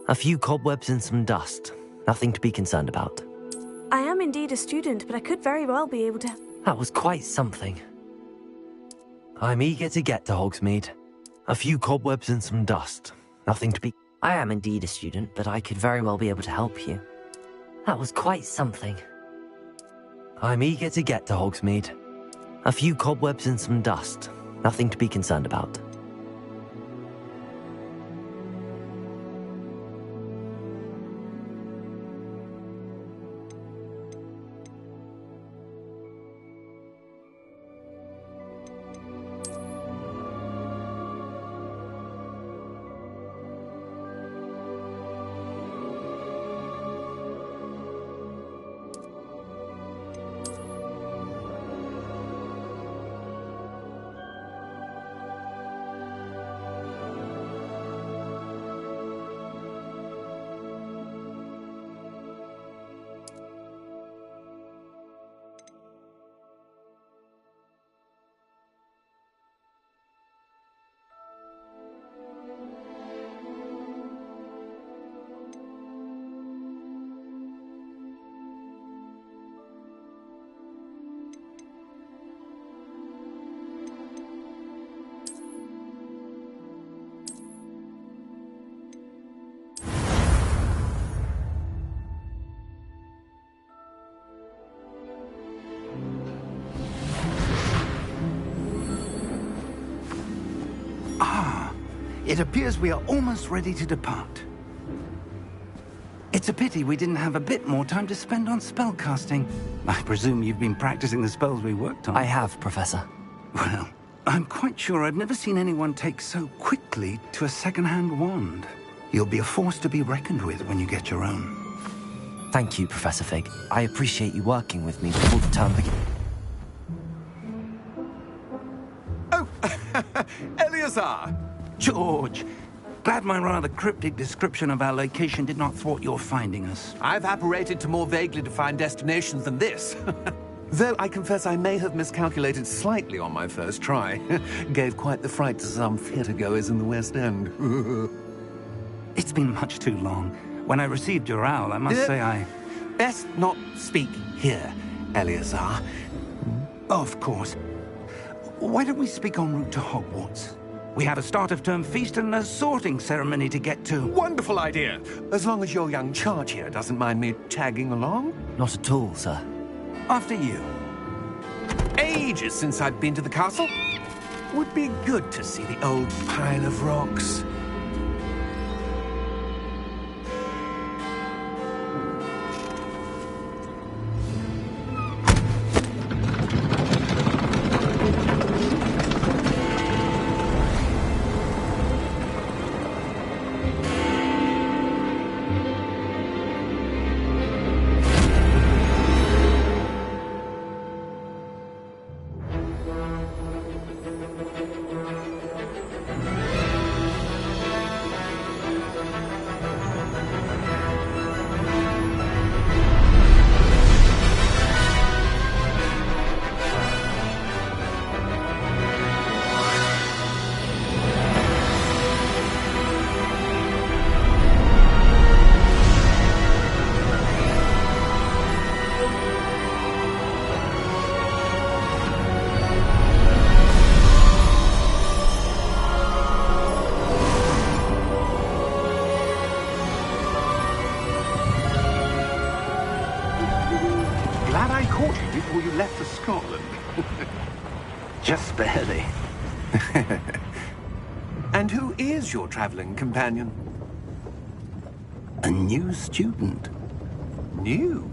A few cobwebs and some dust. Nothing to be concerned about. I am indeed a student, but I could very well be able to... That was quite something. I'm eager to get to Hogsmeade. A few cobwebs and some dust. Nothing to be... I am indeed a student, but I could very well be able to help you. That was quite something. I'm eager to get to Hogsmeade. A few cobwebs and some dust. Nothing to be concerned about. It appears we are almost ready to depart. It's a pity we didn't have a bit more time to spend on spellcasting. I presume you've been practicing the spells we worked on. I have, Professor. Well, I'm quite sure I've never seen anyone take so quickly to a second-hand wand. You'll be a force to be reckoned with when you get your own. Thank you, Professor Fig. I appreciate you working with me before the term begins. Oh, Eleazar! George, glad my rather cryptic description of our location did not thwart your finding us. I've apparated to more vaguely defined destinations than this. Though I confess I may have miscalculated slightly on my first try. Gave quite the fright to some theatre-goers in the West End. It's been much too long. When I received your owl, I must say I... Best not speak here, Eleazar. Of course. Why don't we speak en route to Hogwarts? We have a start-of-term feast and a sorting ceremony to get to. Wonderful idea! As long as your young charge here doesn't mind me tagging along. Not at all, sir. After you. Ages since I've been to the castle. Would be good to see the old pile of rocks. Before you left for Scotland. Just barely. And who is your traveling companion? A new student. New?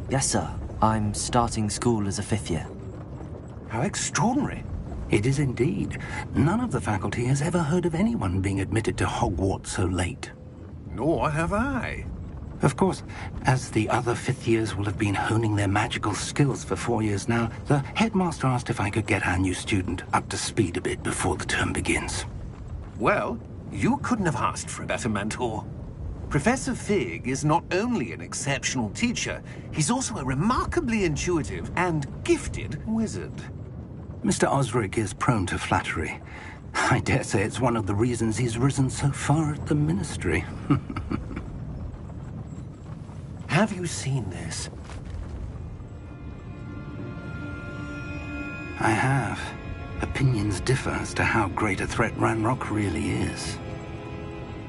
Yes, sir. I'm starting school as a 5th year. How extraordinary. It is indeed. None of the faculty has ever heard of anyone being admitted to Hogwarts so late. Nor have I. Of course, as the other 5th years will have been honing their magical skills for 4 years now, the headmaster asked if I could get our new student up to speed a bit before the term begins. Well, you couldn't have asked for a better mentor. Professor Fig is not only an exceptional teacher, he's also a remarkably intuitive and gifted wizard. Mr. Osric is prone to flattery. I dare say it's one of the reasons he's risen so far at the Ministry. Have you seen this? I have. Opinions differ as to how great a threat Ranrock really is.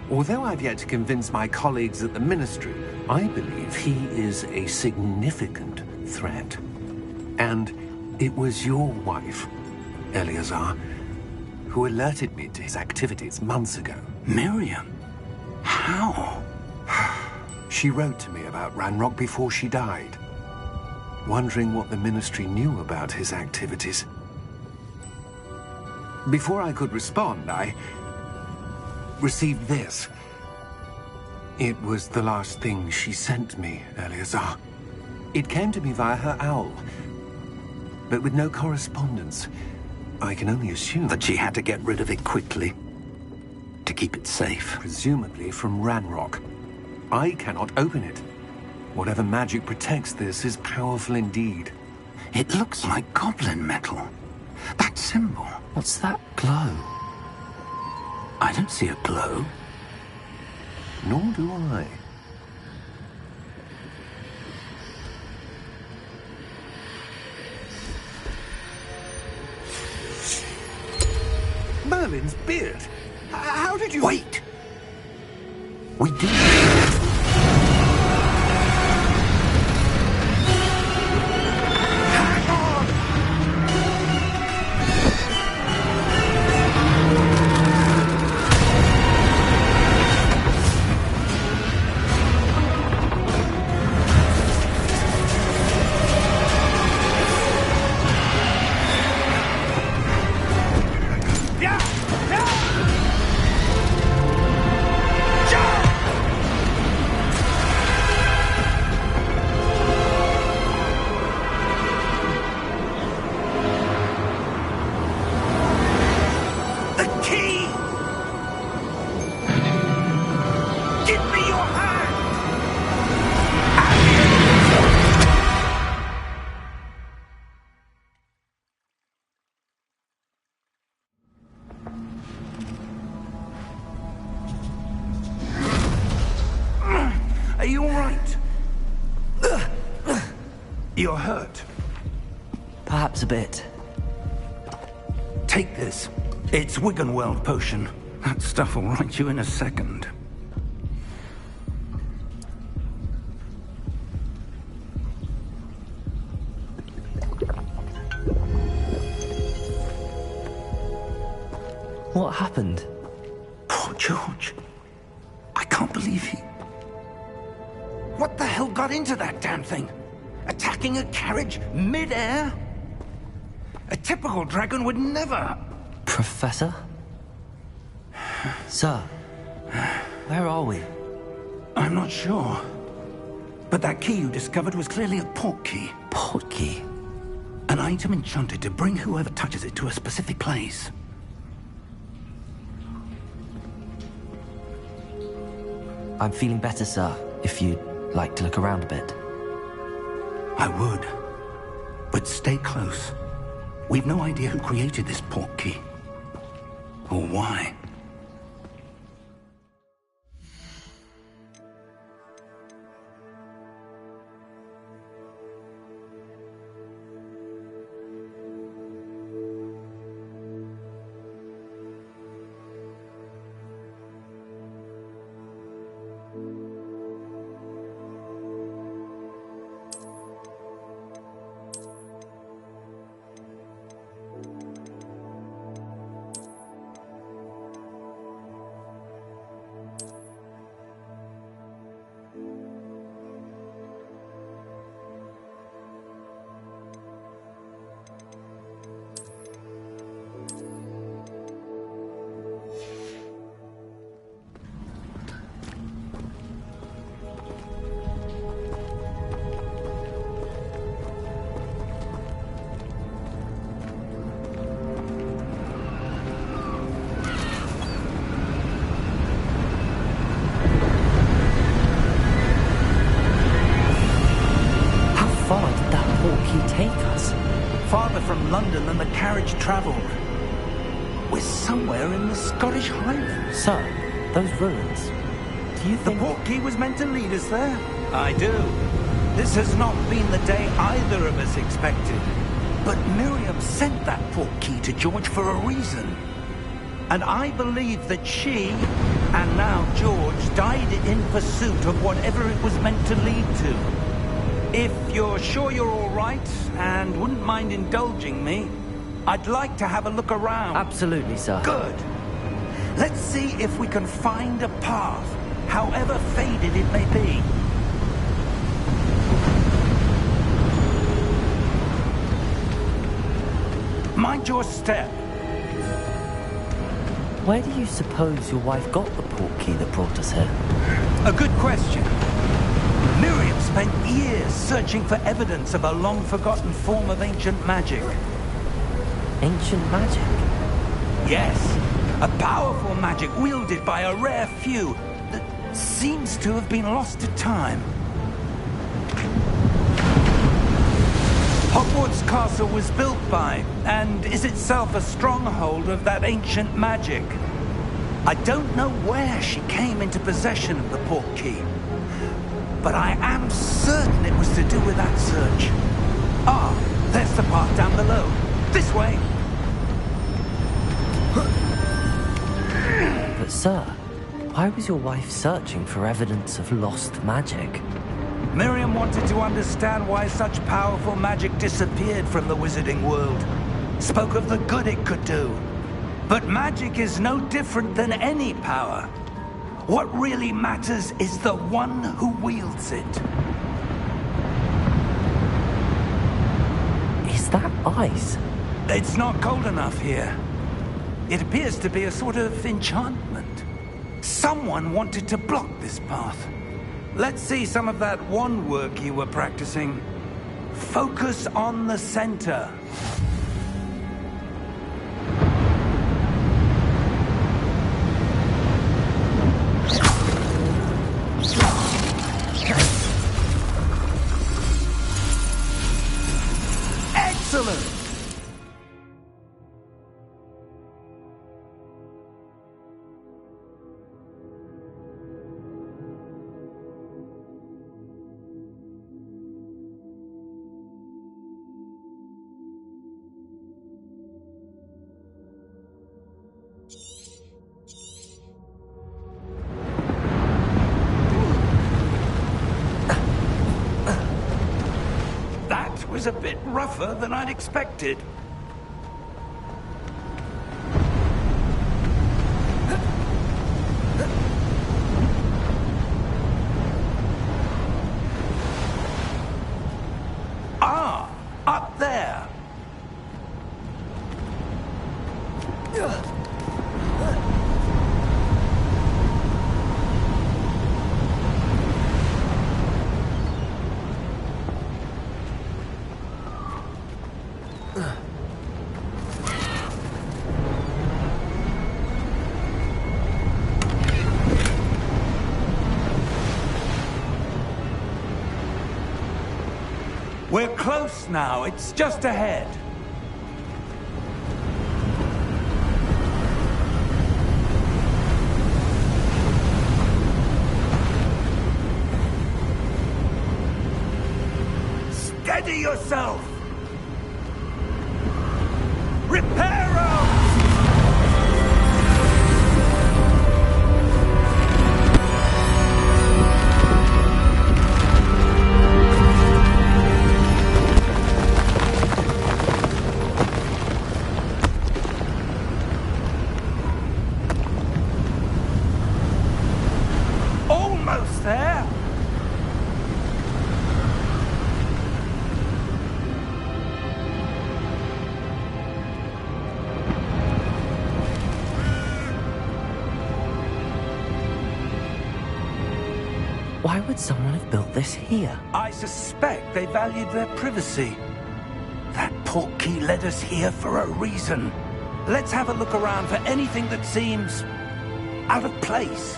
Although I've yet to convince my colleagues at the Ministry, I believe he is a significant threat. And it was your wife, Eleazar, who alerted me to his activities months ago. Miriam? How? She wrote to me about Ranrock before she died, wondering what the Ministry knew about his activities. Before I could respond, I received this. It was the last thing she sent me, Eleazar. It came to me via her owl, but with no correspondence. I can only assume That she had to get rid of it quickly, to keep it safe. presumably from Ranrock. I cannot open it. Whatever magic protects this is powerful indeed. It looks like goblin metal. That symbol. What's that glow? I don't see a glow. Nor do I. Merlin's beard. How did you... Wait! We do. Are you all right? You're hurt. Perhaps a bit. Take this. It's Wiggenweld potion. That stuff will right you in a second. What happened? Poor George. I can't believe he... What the hell got into that damn thing? Attacking a carriage mid-air? A typical dragon would never... Professor? Sir, where are we? I'm not sure. But that key you discovered was clearly a port key. Port key? An item enchanted to bring whoever touches it to a specific place. I'm feeling better, sir, if you'd like to look around a bit. I would. But stay close. We've no idea who created this port key. Or why. Farther from London than the carriage traveled. We're somewhere in the Scottish Highlands. Sir, those ruins. Do you The think... portkey was meant to lead us there? I do. This has not been the day either of us expected. But Miriam sent that portkey to George for a reason. And I believe that she, and now George, died in pursuit of whatever it was meant to lead to. If you're sure you're all right, and wouldn't mind indulging me, I'd like to have a look around. Absolutely, sir. Good. Let's see if we can find a path, however faded it may be. Mind your step. Where do you suppose your wife got the portkey that brought us here? A good question. Miriam spent years searching for evidence of a long-forgotten form of ancient magic. Ancient magic? Yes, a powerful magic wielded by a rare few that seems to have been lost to time. Hogwarts Castle was built by, and is itself a stronghold of that ancient magic. I don't know where she came into possession of the portkey, but I am certain it was to do with that search. Ah, there's the path down below. This way. But sir, why was your wife searching for evidence of lost magic? Miriam wanted to understand why such powerful magic disappeared from the wizarding world. Spoke of the good it could do. But magic is no different than any power. What really matters is the one who wields it. Is that ice? It's not cold enough here. It appears to be a sort of enchantment. Someone wanted to block this path. Let's see some of that wand work you were practicing. Focus on the center. Excellent! Was a bit rougher than I'd expected. Ah, up there. We're close now. It's just ahead. Steady yourself! Reparo! Almost there! Why would someone have built this here? I suspect they valued their privacy. That portkey led us here for a reason. Let's have a look around for anything that seems out of place.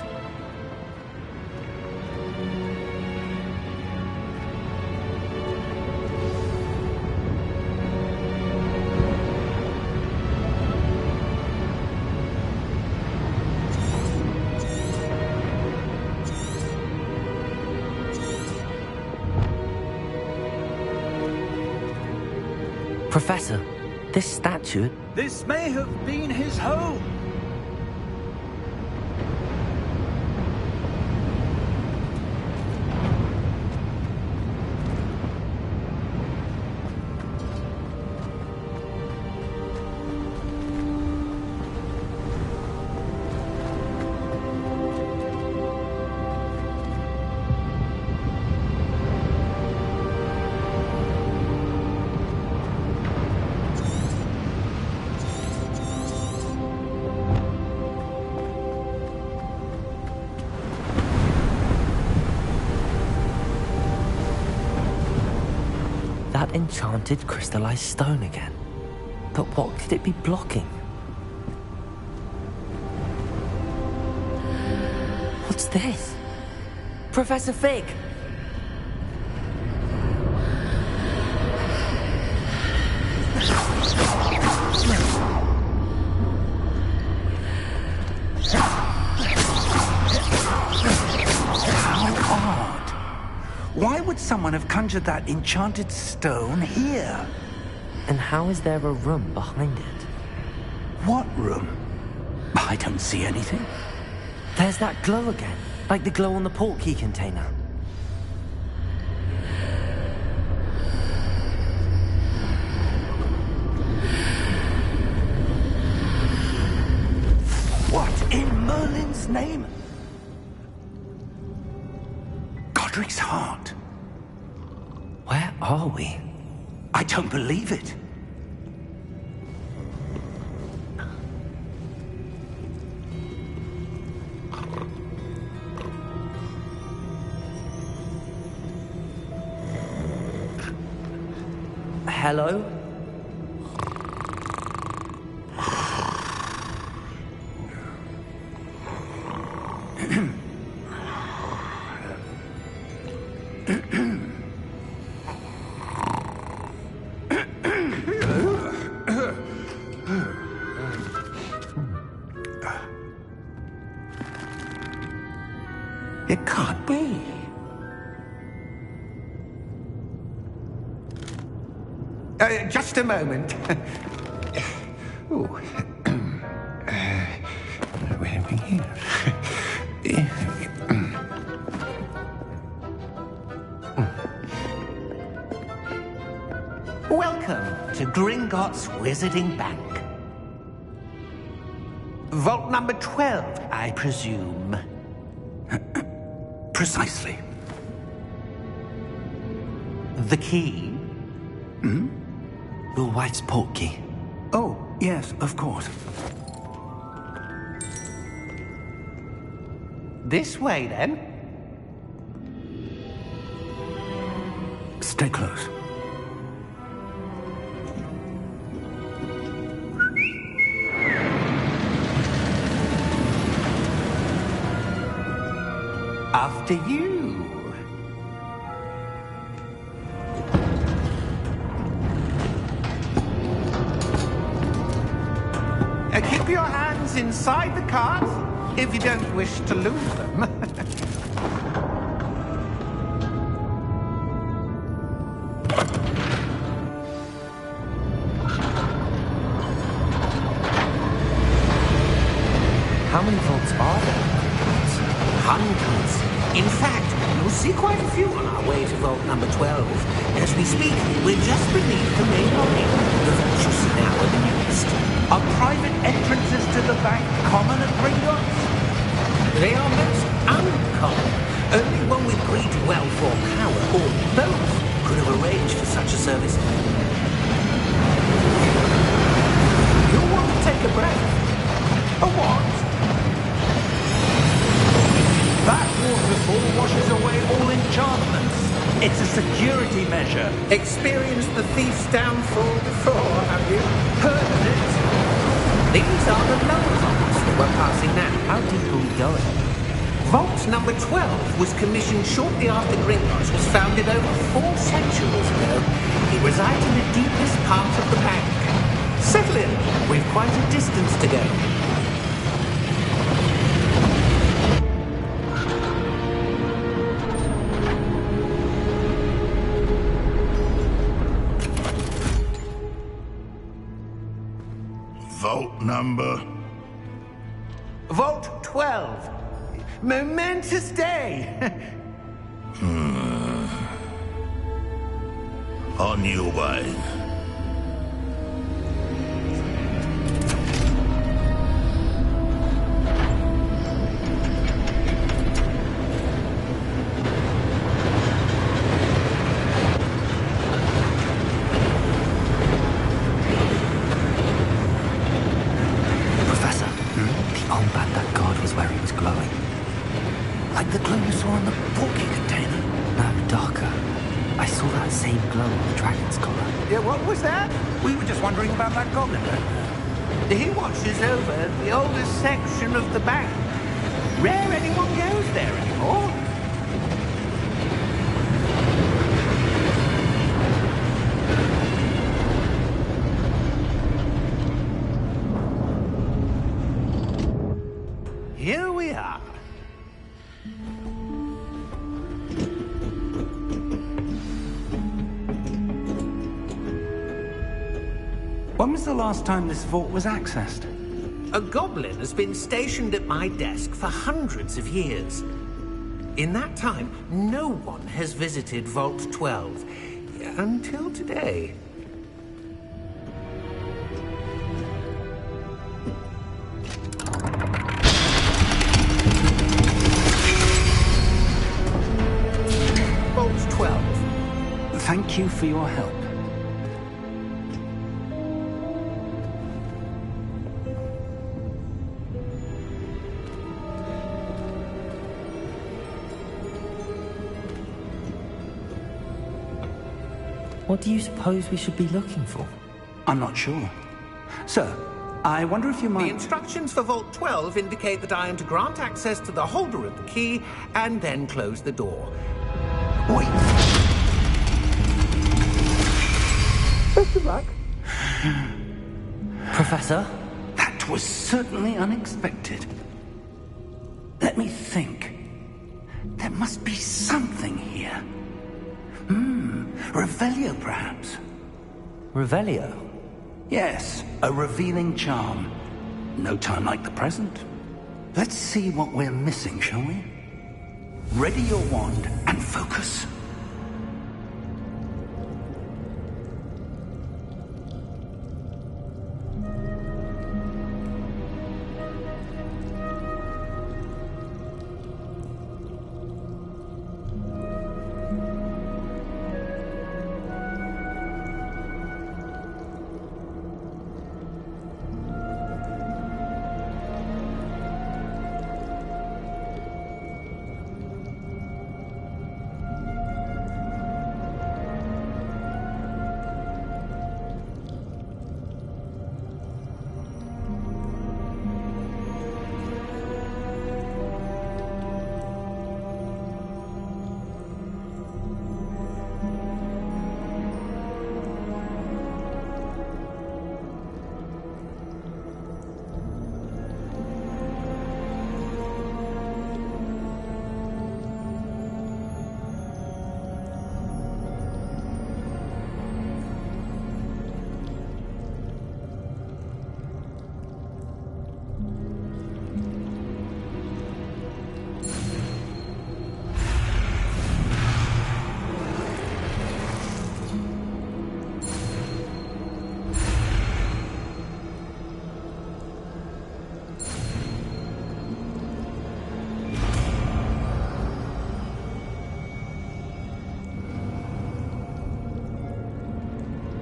Professor, this statue... This may have been his home. That enchanted crystallized stone again. But what could it be blocking? What's this? Professor Fig! Why would someone have conjured that enchanted stone here? And how is there a room behind it? What room? I don't see anything. There's that glow again, like the glow on the portkey container. What in Merlin's name? Godric's heart. Where are we? I don't believe it. Hello? It can't be. Just a moment. Oh. Where are we here? Welcome to Gringotts Wizarding Bank. Vault number 12, I presume. Precisely. The key? Your wife's portkey. Oh, yes, of course. This way, then. Stay close. After you. Keep your hands inside the cart if you don't wish to lose them. How many vaults are there? Hundreds. In fact, you'll see quite a few on our way to vault number 12. As we speak, we're just beneath the main lobby. The vaults you see now are the newest. Are private entrances to the bank common at Gringotts? They are most uncommon. Only one with great wealth or power, or both, could have arranged for such a service. You'll want to take a breath. A what? That waterfall washes away all enchantments. It's a security measure. Experienced the thief's downfall before, have you? Heard of it? These are the lower vaults that we're passing now. How deep are we going? Vault number 12 was commissioned shortly after Gringotts was founded over 4 centuries ago. It resides in the deepest part of the bank. Settle in. We've quite a distance to go. number? Vault 12. Momentous day. On your way. Professor, the old man that god was where he was glowing. Like the glow you saw in the porky container. No, darker. I saw that same glow on the dragon's collar. Yeah, what was that? We were just wondering about that goblin. He watches over the oldest section of the bank. Rare anyone goes there anymore. Here we are. When was the last time this vault was accessed? A goblin has been stationed at my desk for hundreds of years. In that time, no one has visited Vault 12. Until today. Vault 12. Thank you for your help. What do you suppose we should be looking for? I'm not sure. Sir, I wonder if you might... The instructions for Vault 12 indicate that I am to grant access to the holder of the key and then close the door. Wait. Best of luck. Professor? That was certainly unexpected. Let me think. There must be something here. Revelio, perhaps? Revelio? Yes, a revealing charm. No time like the present. Let's see what we're missing, shall we? Ready your wand and focus.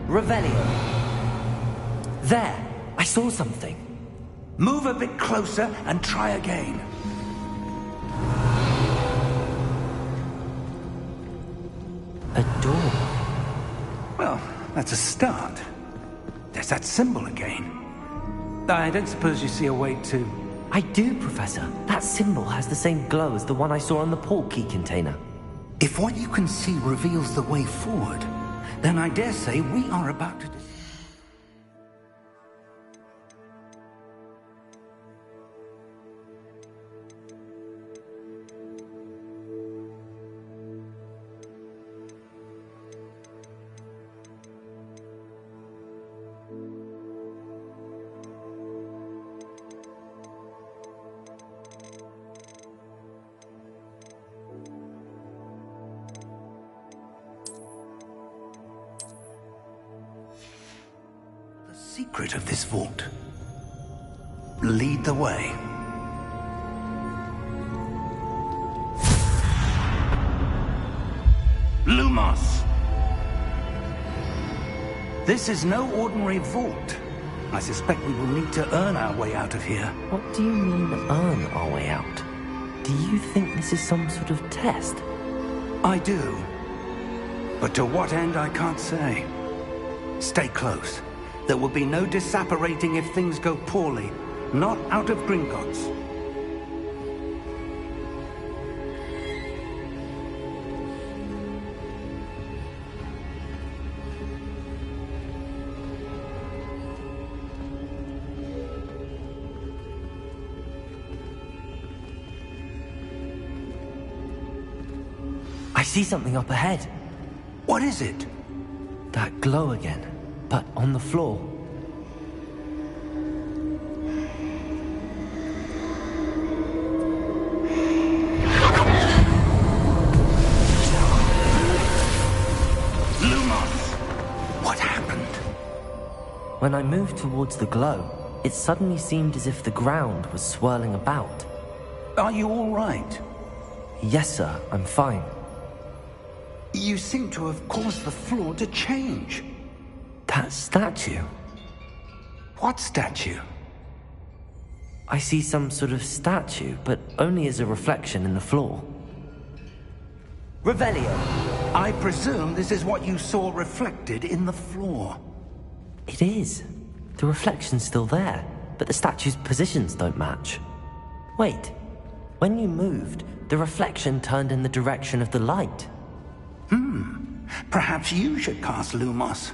Revelio. There! I saw something. Move a bit closer and try again. A door. Well, that's a start. There's that symbol again. I don't suppose you see a way to... I do, Professor. That symbol has the same glow as the one I saw on the port key container. If what you can see reveals the way forward, then I dare say we are about to... secret of this vault? Lead the way. Lumos! This is no ordinary vault. I suspect we will need to earn our way out of here. What do you mean, earn our way out? Do you think this is some sort of test? I do. But to what end, I can't say. Stay close. There will be no disapparating if things go poorly. Not out of Gringotts. I see something up ahead. What is it? That glow again, but on the floor. Lumos! What happened? When I moved towards the glow, it suddenly seemed as if the ground was swirling about. Are you all right? Yes, sir, I'm fine. You seem to have caused the floor to change. That statue. What statue? I see some sort of statue, but only as a reflection in the floor. Revelio! I presume this is what you saw reflected in the floor. It is. The reflection's still there, but the statue's positions don't match. Wait. When you moved, the reflection turned in the direction of the light. Perhaps you should cast Lumos.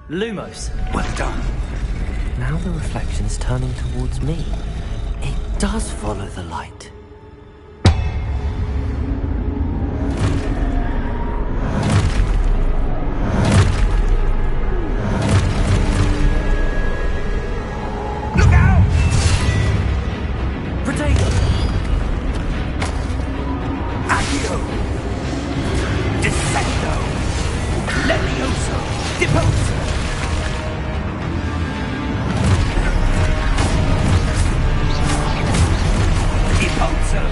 Lumos! Well done. Now the reflection's turning towards me. It does follow the light. Look out! Protego! Accio! Descendo! Levioso! Deposo! Deposo!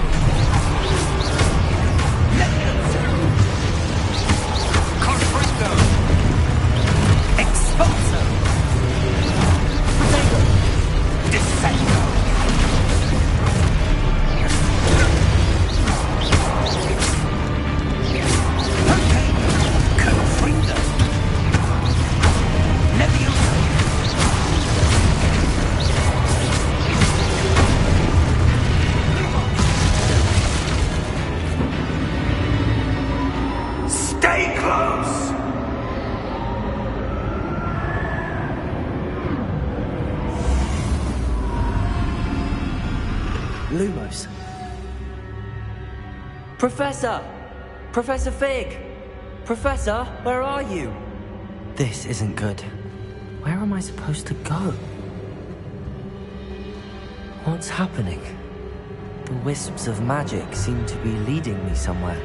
Levioso! Confringo! Expulso! Protego! Descendo! Confringo! Levioso! Stay close! Lumos. Professor! Professor Fig! Professor, where are you? This isn't good. Where am I supposed to go? What's happening? The wisps of magic seem to be leading me somewhere.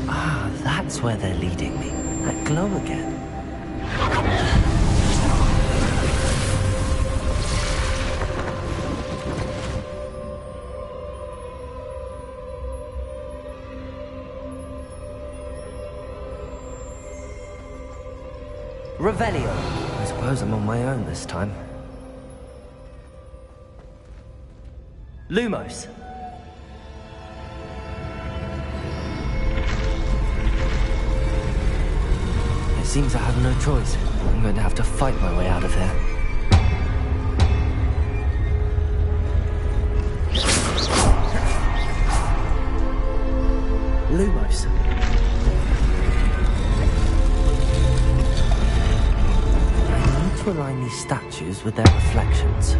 Ah, that's where they're leading me. That glow again. Revelio. I suppose I'm on my own this time. Lumos. It seems I have no choice. I'm going to have to fight my way out of here. Lumos. I need to align these statues with their reflections.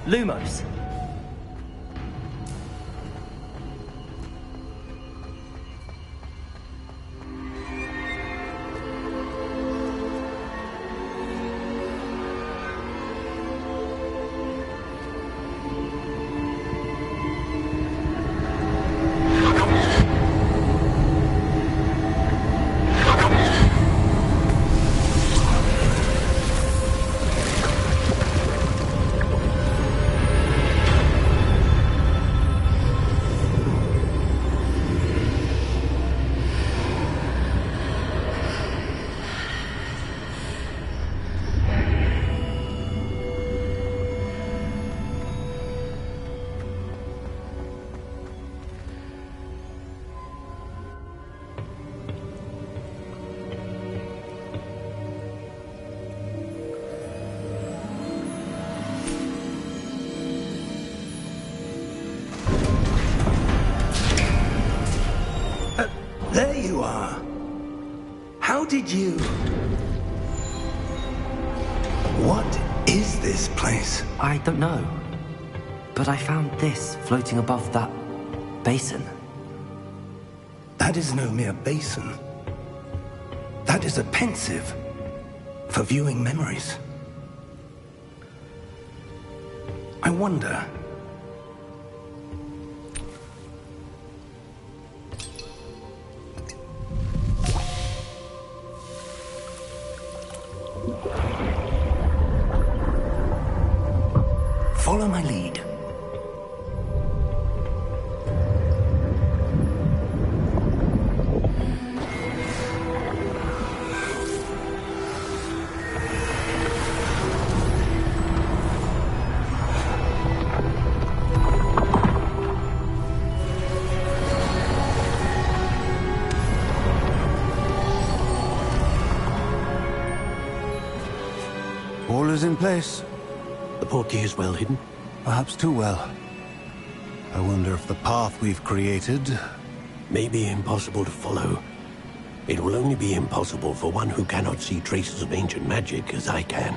Lumos. There you are. How did you... What is this place? I don't know. But I found this floating above that basin. That is no mere basin. That is a pensive for viewing memories. I wonder... Follow my lead. All is in place. The portkey is well hidden? Perhaps too well. I wonder if the path we've created... May be impossible to follow. It will only be impossible for one who cannot see traces of ancient magic as I can.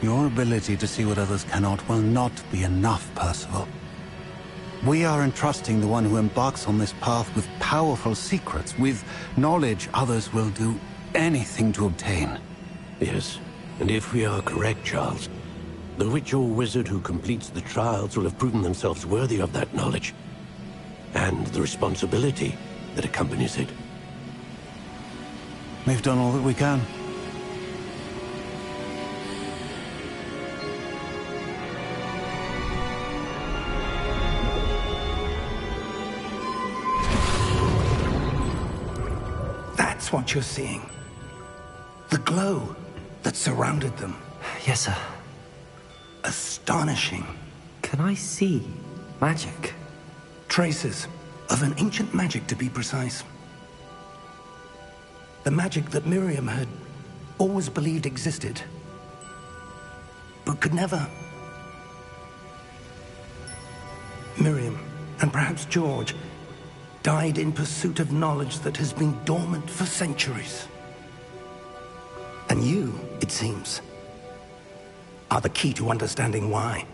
Your ability to see what others cannot will not be enough, Percival. We are entrusting the one who embarks on this path with powerful secrets, with knowledge others will do anything to obtain. Yes, and if we are correct, Charles, the witch or wizard who completes the trials will have proven themselves worthy of that knowledge, and the responsibility that accompanies it. We've done all that we can. That's what you're seeing. The glow that surrounded them. Yes, sir. Astonishing. Can I see magic? Traces of an ancient magic, to be precise. The magic that Miriam had always believed existed, but could never. Miriam, and perhaps George, died in pursuit of knowledge that has been dormant for centuries. And you, it seems, are the key to understanding why.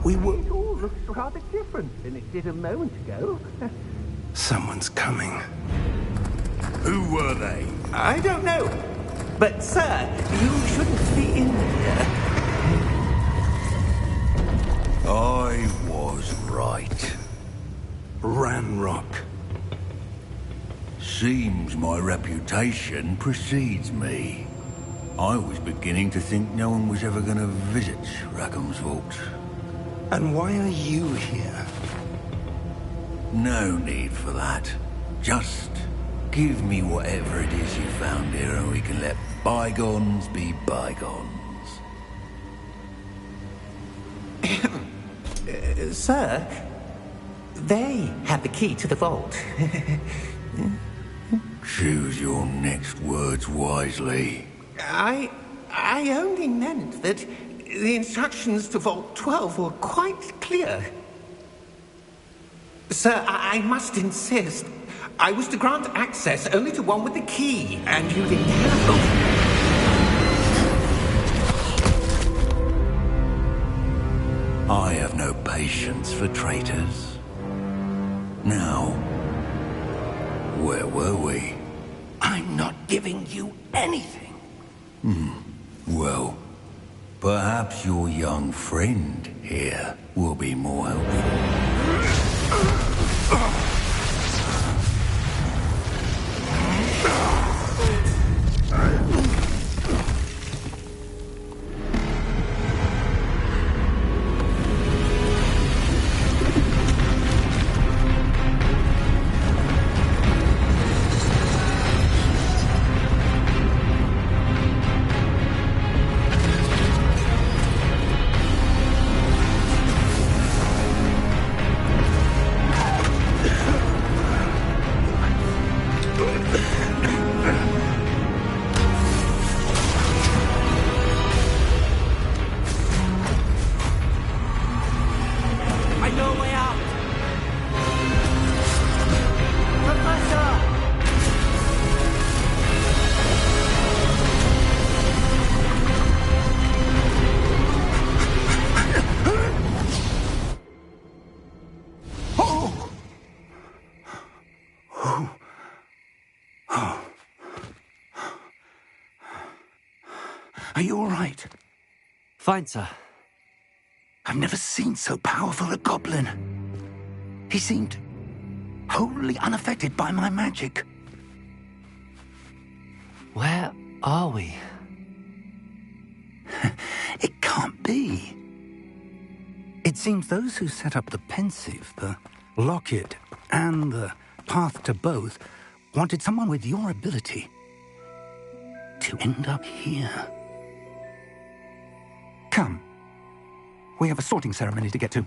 We were... It all looks rather different than it did a moment ago. Someone's coming. Who were they? I don't know. But, sir, you shouldn't be in here. I was right. Ranrock. Seems my reputation precedes me. I was beginning to think no one was ever going to visit Rackham's vault. And why are you here? No need for that. Just give me whatever it is you found here and we can let bygones be bygones. Sir, they have the key to the vault. Choose your next words wisely. I only meant that the instructions to Vault 12 were quite clear. Sir, I must insist. I was to grant access only to one with the key, and you didn't have. I have no patience for traitors. Now, where were we? I'm not giving you anything. Well, perhaps your young friend here will be more helpful. Are you all right? Fine, sir. I've never seen so powerful a goblin. He seemed wholly unaffected by my magic. Where are we? It can't be. It seems those who set up the pensive, the locket, and the path to both wanted someone with your ability to end up here. Come. We have a sorting ceremony to get to.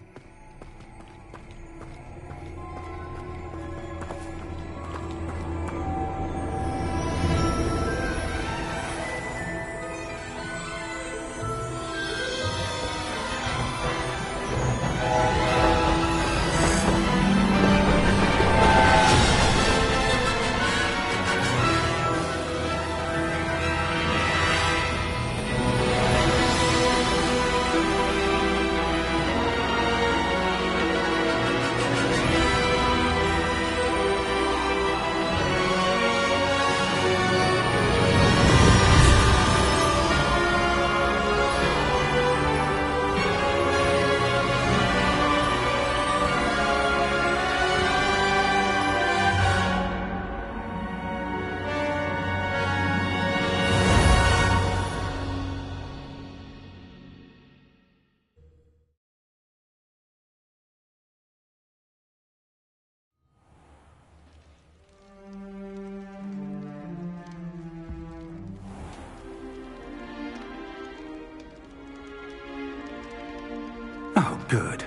Good.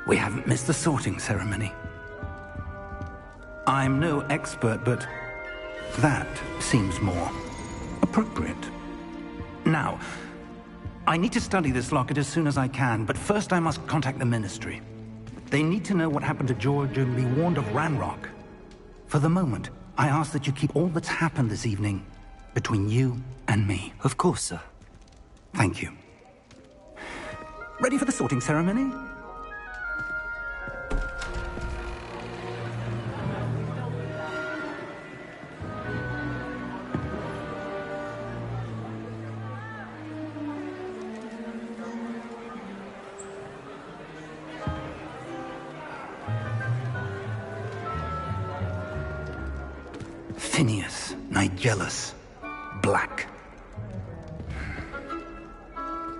We haven't missed the sorting ceremony. I'm no expert, but that seems more appropriate. Now, I need to study this locket as soon as I can, but first I must contact the Ministry. They need to know what happened to George and be warned of Ranrock. For the moment, I ask that you keep all that's happened this evening between you and me. Of course, sir. Thank you. Ready for the sorting ceremony? Phineas, Nigellus, Black.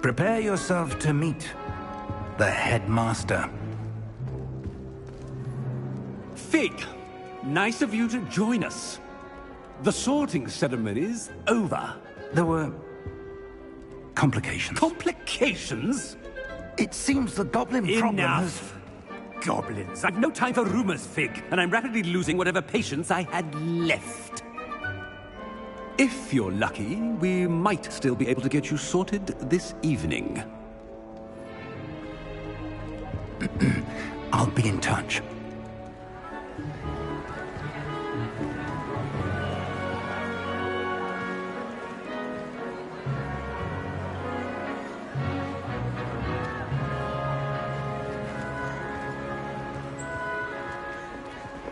Prepare yourself to meet the headmaster. Fig, nice of you to join us. The sorting ceremony's over. There were complications. Complications? It seems the goblin problem has... Enough. Goblins. I've no time for rumors, Fig, and I'm rapidly losing whatever patience I had left. If you're lucky, we might still be able to get you sorted this evening. I'll be in touch.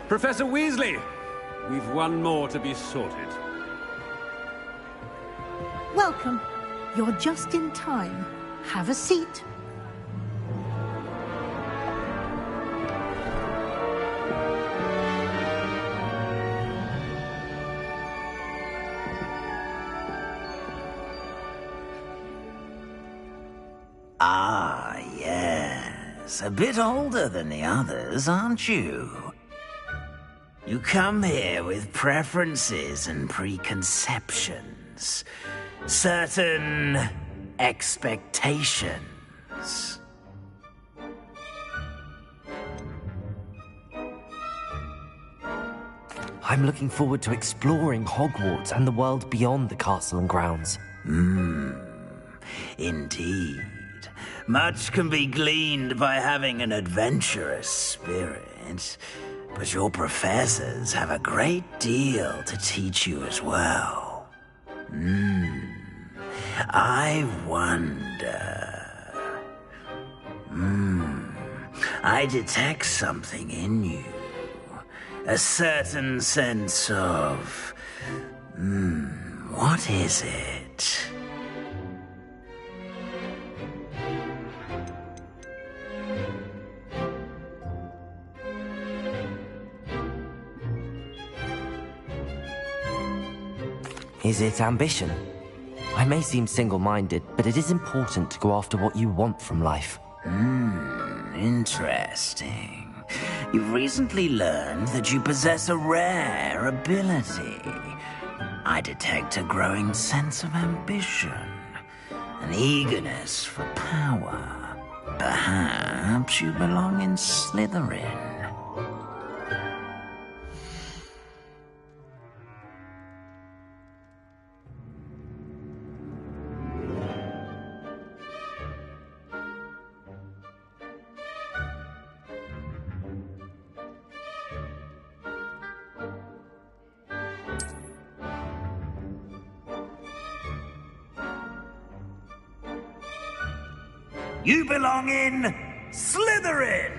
Professor Weasley, we've one more to be sorted. Welcome. You're just in time. Have a seat. Ah, yes. A bit older than the others, aren't you? You come here with preferences and preconceptions. Certain expectations. I'm looking forward to exploring Hogwarts and the world beyond the castle and grounds. Indeed. Much can be gleaned by having an adventurous spirit, but your professors have a great deal to teach you as well. I wonder... I detect something in you. A certain sense of... what is it? Is it ambition? I may seem single-minded, but it is important to go after what you want from life. Interesting. You've recently learned that you possess a rare ability. I detect a growing sense of ambition, an eagerness for power. Perhaps you belong in Slytherin. You belong in Slytherin!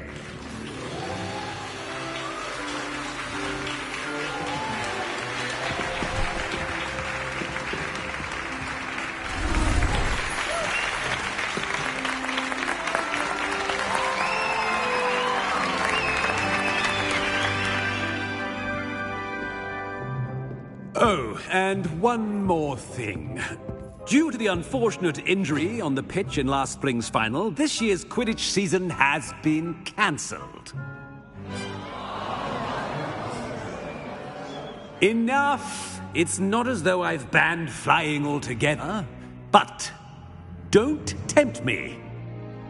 Oh, and one more thing. Due to the unfortunate injury on the pitch in last spring's final, this year's Quidditch season has been cancelled. Enough! It's not as though I've banned flying altogether, but don't tempt me.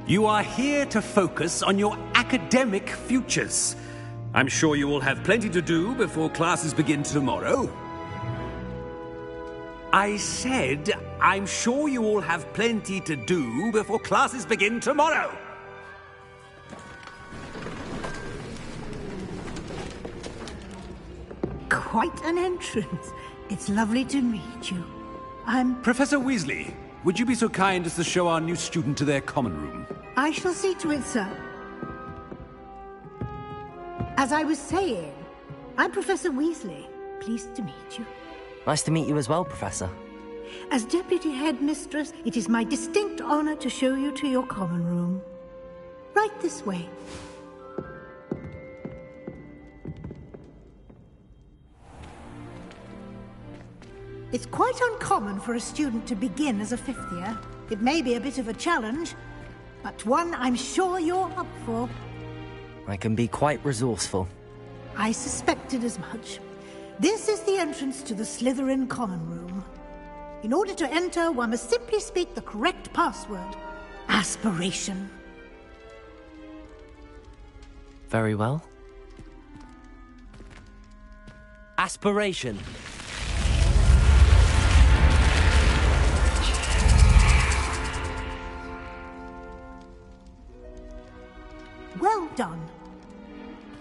You are here to focus on your academic futures. I'm sure you will have plenty to do before classes begin tomorrow. I said, I'm sure you all have plenty to do before classes begin tomorrow. Quite an entrance. It's lovely to meet you. I'm... Professor Weasley, would you be so kind as to show our new student to their common room? I shall see to it, sir. As I was saying, I'm Professor Weasley. Pleased to meet you. Nice to meet you as well, Professor. As Deputy Headmistress, it is my distinct honor to show you to your common room. Right this way. It's quite uncommon for a student to begin as a fifth year. It may be a bit of a challenge, but one I'm sure you're up for. I can be quite resourceful. I suspected as much. This is the entrance to the Slytherin common room. In order to enter, one must simply speak the correct password. Aspiration. Very well. Aspiration. Well done.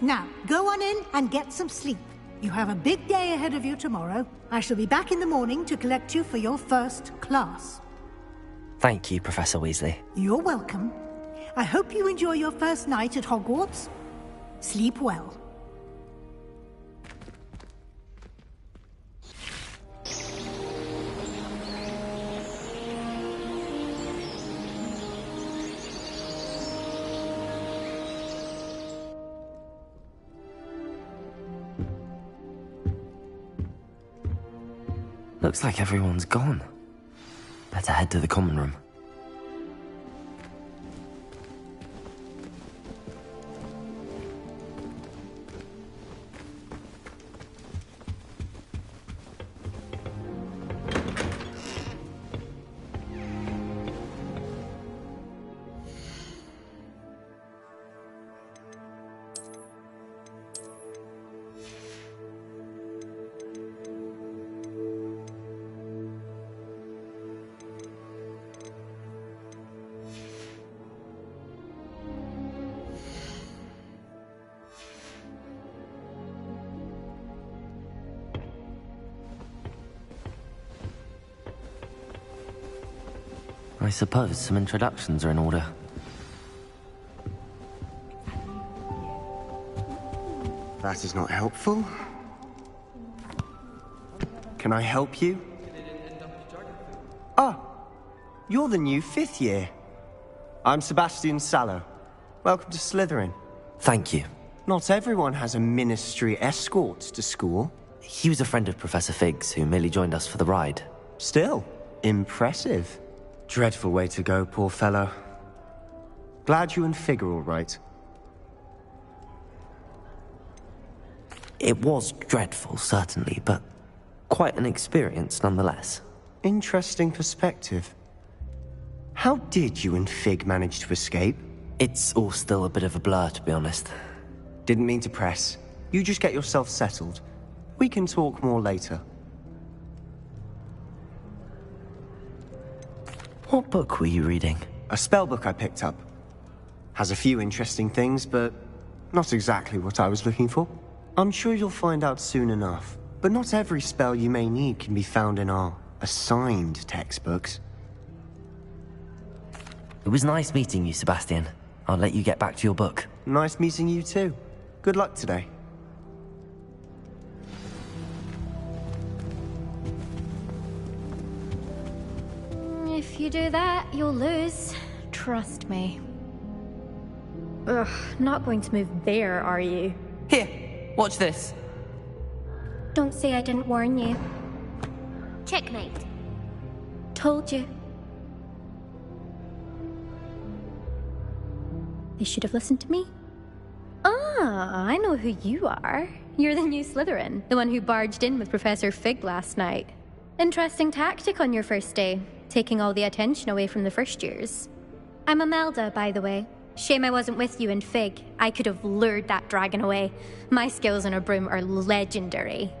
Now, go on in and get some sleep. You have a big day ahead of you tomorrow. I shall be back in the morning to collect you for your first class. Thank you, Professor Weasley. You're welcome. I hope you enjoy your first night at Hogwarts. Sleep well. Looks like everyone's gone. Better head to the common room. I suppose some introductions are in order. That is not helpful. Can I help you? Ah, you're the new fifth year. I'm Sebastian Sallow. Welcome to Slytherin. Thank you. Not everyone has a ministry escort to school. He was a friend of Professor Fig's who merely joined us for the ride. Still, impressive. Dreadful way to go, poor fellow. Glad you and Fig are all right. It was dreadful, certainly, but quite an experience nonetheless. Interesting perspective. How did you and Fig manage to escape? It's all still a bit of a blur, to be honest. Didn't mean to press. You just get yourself settled. We can talk more later. What book were you reading? A spell book I picked up. Has a few interesting things, but not exactly what I was looking for. I'm sure you'll find out soon enough. But not every spell you may need can be found in our assigned textbooks. It was nice meeting you, Sebastian. I'll let you get back to your book. Nice meeting you too. Good luck today. If you do that, you'll lose. Trust me. Ugh, not going to move there, are you? Here, watch this. Don't say I didn't warn you. Checkmate. Told you. They should have listened to me. Ah, I know who you are. You're the new Slytherin, the one who barged in with Professor Fig last night. Interesting tactic on your first day, taking all the attention away from the first years. I'm Imelda, by the way. Shame I wasn't with you in Fig. I could have lured that dragon away. My skills on a broom are legendary.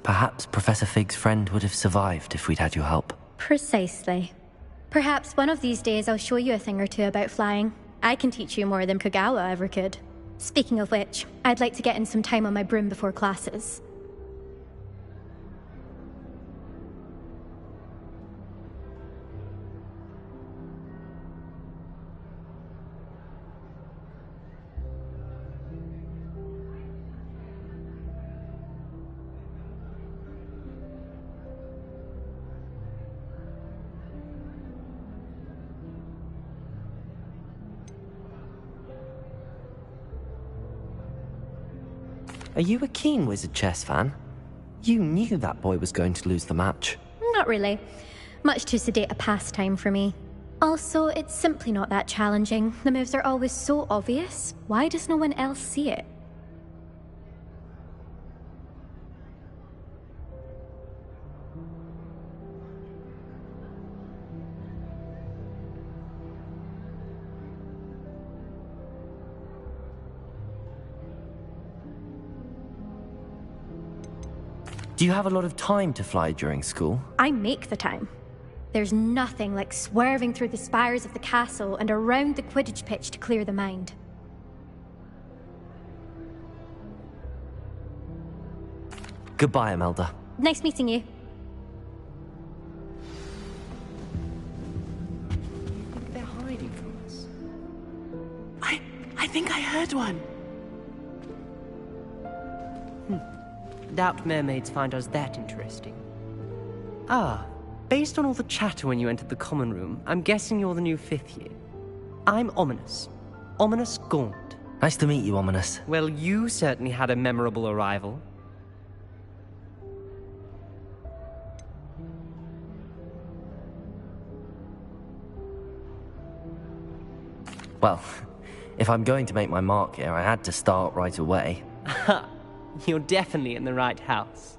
Perhaps Professor Fig's friend would have survived if we'd had your help. Precisely. Perhaps one of these days I'll show you a thing or two about flying. I can teach you more than Kogawa ever could. Speaking of which, I'd like to get in some time on my broom before classes. Are you a keen Wizard chess fan? You knew that boy was going to lose the match. Not really. Much too sedate a pastime for me. Also, it's simply not that challenging. The moves are always so obvious. Why does no one else see it? Do you have a lot of time to fly during school? I make the time. There's nothing like swerving through the spires of the castle and around the Quidditch pitch to clear the mind. Goodbye, Imelda. Nice meeting you. They're hiding from us. I think I heard one. Doubt mermaids find us that interesting. Ah, based on all the chatter when you entered the common room, I'm guessing you're the new 5th year. I'm Ominous. Ominous Gaunt. Nice to meet you, Ominous. Well, you certainly had a memorable arrival. Well, if I'm going to make my mark here, I had to start right away. You're definitely in the right house.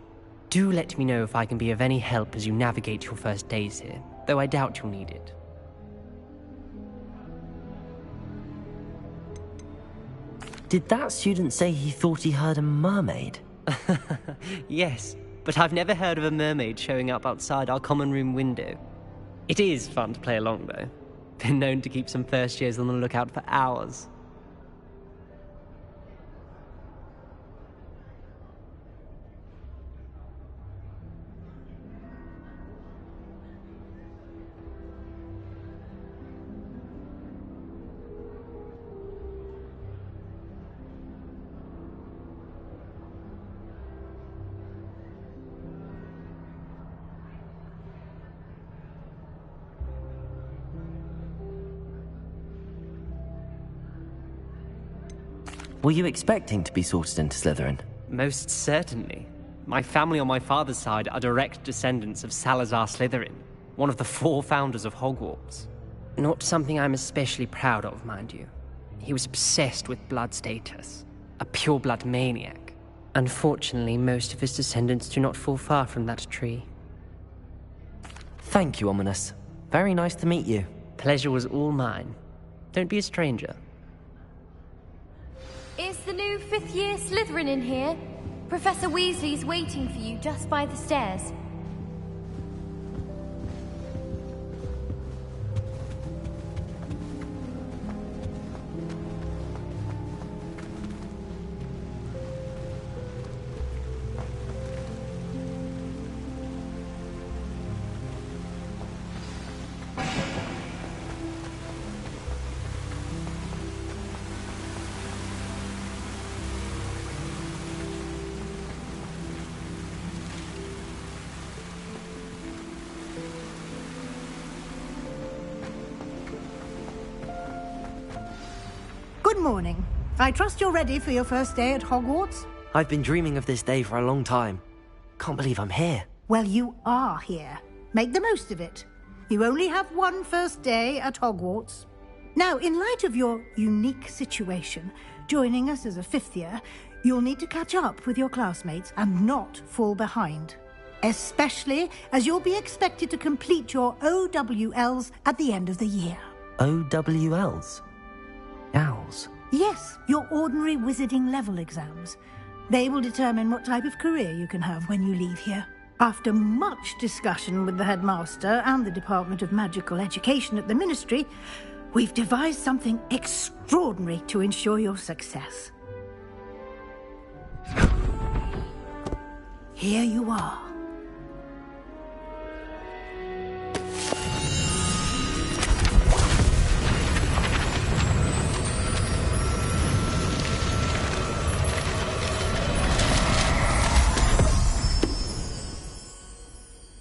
Do let me know if I can be of any help as you navigate your first days here, though I doubt you'll need it. Did that student say he thought he heard a mermaid? Yes, but I've never heard of a mermaid showing up outside our common room window. It is fun to play along, though. Been known to keep some first years on the lookout for hours. Were you expecting to be sorted into Slytherin? Most certainly. My family on my father's side are direct descendants of Salazar Slytherin, one of the 4 founders of Hogwarts. Not something I'm especially proud of, mind you. He was obsessed with blood status, a pure-blood maniac. Unfortunately, most of his descendants do not fall far from that tree. Thank you, Ominous. Very nice to meet you. Pleasure was all mine. Don't be a stranger. Is the new 5th year Slytherin in here? Professor Weasley's waiting for you just by the stairs. morning. I trust you're ready for your first day at Hogwarts? I've been dreaming of this day for a long time. Can't believe I'm here. Well, you are here. Make the most of it. You only have one first day at Hogwarts. Now, in light of your unique situation, joining us as a fifth year, you'll need to catch up with your classmates and not fall behind. Especially as you'll be expected to complete your OWLs at the end of the year. OWLs? Owls? Yes, your ordinary wizarding level exams. They will determine what type of career you can have when you leave here. After much discussion with the headmaster and the Department of Magical Education at the Ministry, we've devised something extraordinary to ensure your success. Here you are.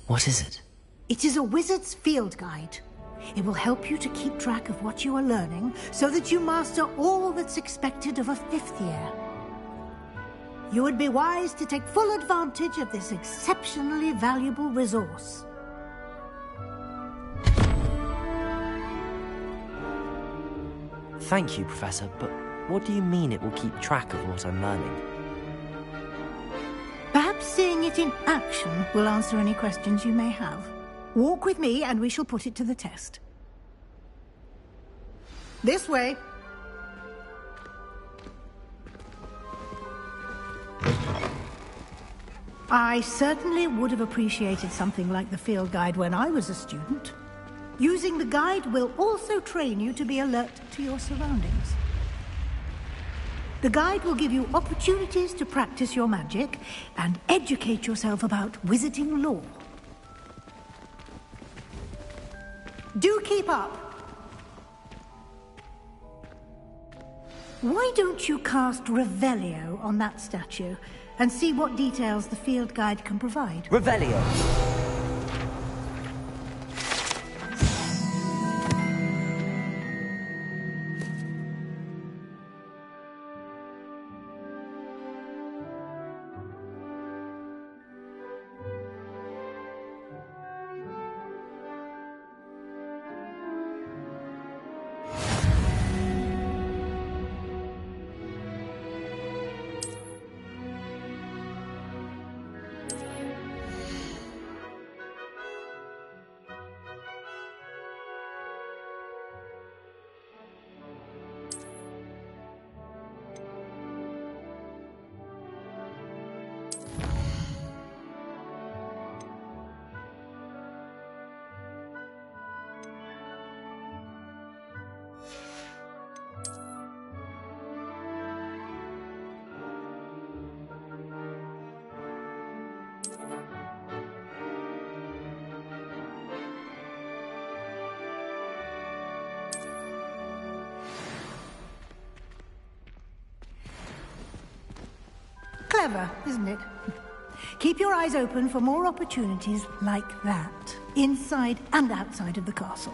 What is it? It is a wizard's field guide. It will help you to keep track of what you are learning so that you master all that's expected of a fifth year. You would be wise to take full advantage of this exceptionally valuable resource. Thank you, Professor, but what do you mean it will keep track of what I'm learning? Perhaps seeing it in action will answer any questions you may have. Walk with me and we shall put it to the test. This way. I certainly would have appreciated something like the field guide when I was a student. Using the guide will also train you to be alert to your surroundings. The guide will give you opportunities to practice your magic and educate yourself about wizarding lore. Do keep up! Why don't you cast Revelio on that statue and see what details the field guide can provide? Revelio! Clever, isn't it? Keep your eyes open for more opportunities like that, inside and outside of the castle.